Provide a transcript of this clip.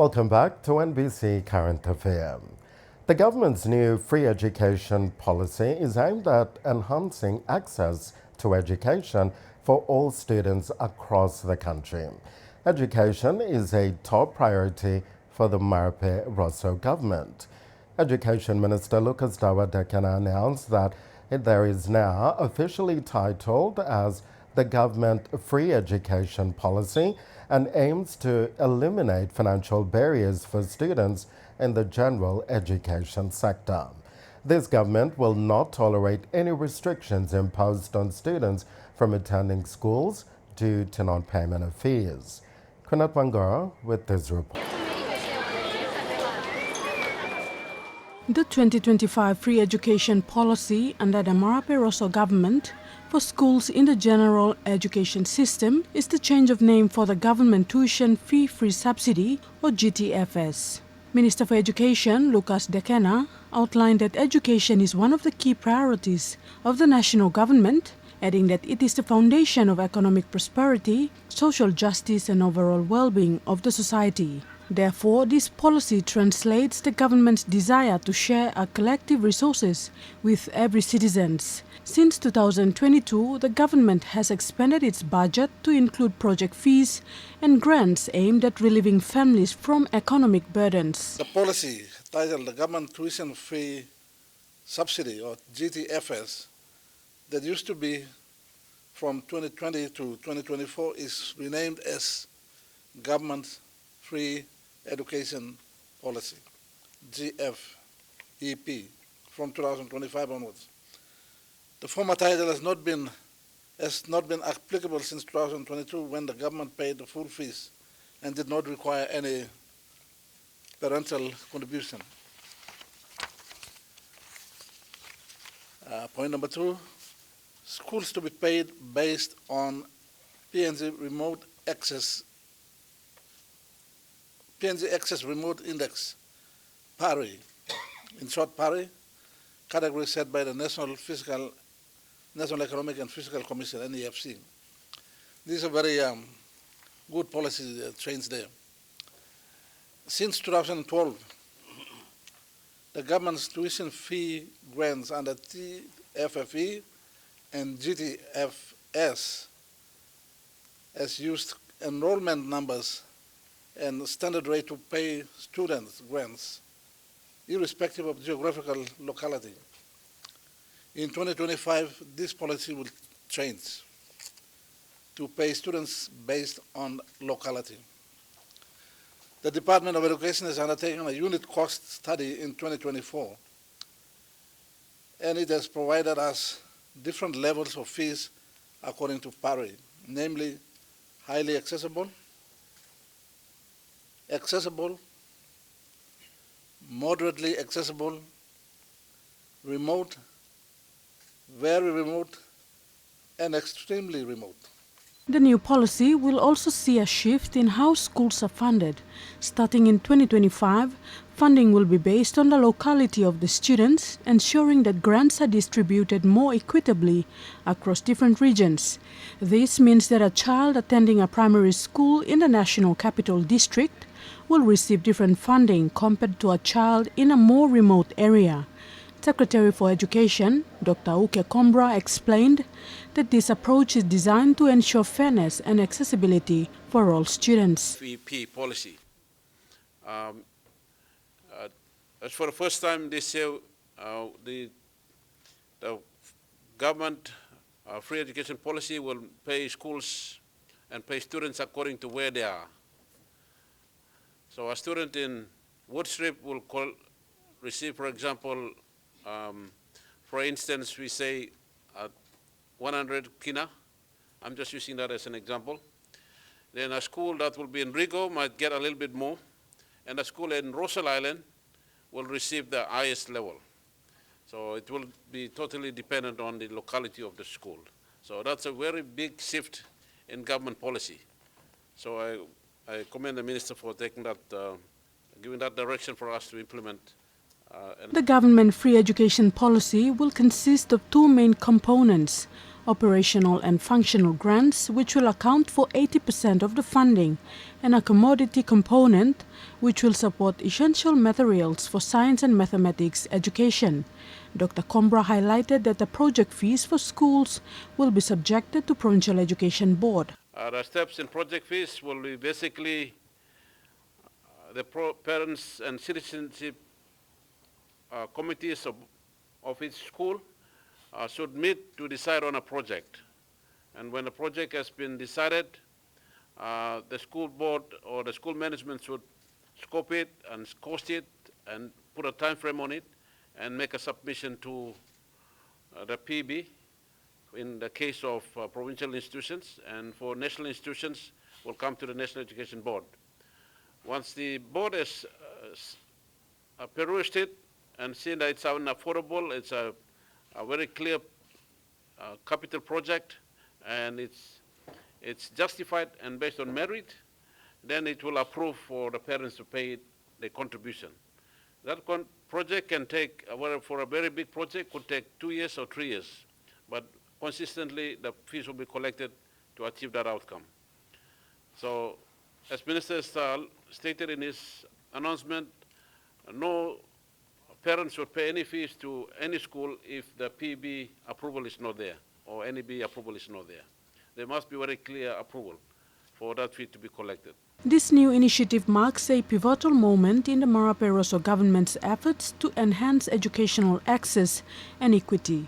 Welcome back to NBC Current Affair. The government's new free education policy is aimed at enhancing access to education for all students across the country. Education is a top priority for the Marape Rosso government. Education Minister Lucas Dawadekana announced that there is now officially titled as the Government Free Education Policy and aims to eliminate financial barriers for students in the general education sector. This government will not tolerate any restrictions imposed on students from attending schools due to non-payment of fees. Kunat Wangara with this report. The 2025 free education policy under the Marape Rosso government for schools in the general education system is the change of name for the Government Tuition Fee Free Subsidy or GTFS. Minister for Education Lucas Dekena outlined that education is one of the key priorities of the national government, adding that it is the foundation of economic prosperity, social justice and overall well-being of the society. Therefore, this policy translates the government's desire to share our collective resources with every citizen. Since 2022, the government has expanded its budget to include project fees and grants aimed at relieving families from economic burdens. The policy titled the Government Tuition Fee Subsidy or GTFS that used to be from 2020 to 2024 is renamed as Government Free Education Policy, GFEP, from 2025 onwards. The former title has not been applicable since 2022 when the government paid the full fees and did not require any parental contribution. Point number 2, schools to be paid based on PNG Remote Access Remote Index, PARI, in short PARI, category set by the National Economic and Fiscal Commission, NEFC. This is a very good policy change there. Since 2012, the government's tuition fee grants under TFFE and GTFS has used enrollment numbers and standard rate to pay students grants, irrespective of geographical locality. In 2025, this policy will change to pay students based on locality. The Department of Education has undertaken a unit cost study in 2024, and it has provided us different levels of fees according to PARI, namely highly accessible, moderately accessible, remote, very remote, and extremely remote. The new policy will also see a shift in how schools are funded. Starting in 2025, funding will be based on the locality of the students, ensuring that grants are distributed more equitably across different regions. This means that a child attending a primary school in the National Capital District will receive different funding compared to a child in a more remote area. Secretary for Education, Dr. Uke Kombra, explained that this approach is designed to ensure fairness and accessibility for all students. EP policy. As for the first time this year, the government free education policy will pay schools and pay students according to where they are. So a student in Woodstrip will receive, for example, for instance, we say 100 kina. I'm just using that as an example. Then a school that will be in Rigo might get a little bit more, and a school in Rossel Island will receive the highest level. So it will be totally dependent on the locality of the school. So that's a very big shift in government policy. So I commend the minister for taking that, giving that direction for us to implement The government free education policy will consist of two main components: operational and functional grants, which will account for 80% of the funding, and a commodity component, which will support essential materials for science and mathematics education. Dr. Combra highlighted that the project fees for schools will be subjected to Provincial Education Board. The steps in project fees will be basically the parents and citizenship committees of each school should meet to decide on a project. And when the project has been decided, the school board or the school management should scope it and cost it and put a time frame on it and make a submission to the PB in the case of provincial institutions, and for national institutions will come to the National Education Board. Once the board has perused it and seen that it's unaffordable, it's a very clear capital project, and it's justified and based on merit, then it will approve for the parents to pay the contribution. That project can take, for a very big project, could take 2 years or 3 years, but consistently the fees will be collected to achieve that outcome. So, as Minister stated in his announcement, no parents should pay any fees to any school if the PB approval is not there or NEB approval is not there. There must be very clear approval for that fee to be collected. This new initiative marks a pivotal moment in the Marape Rosso government's efforts to enhance educational access and equity.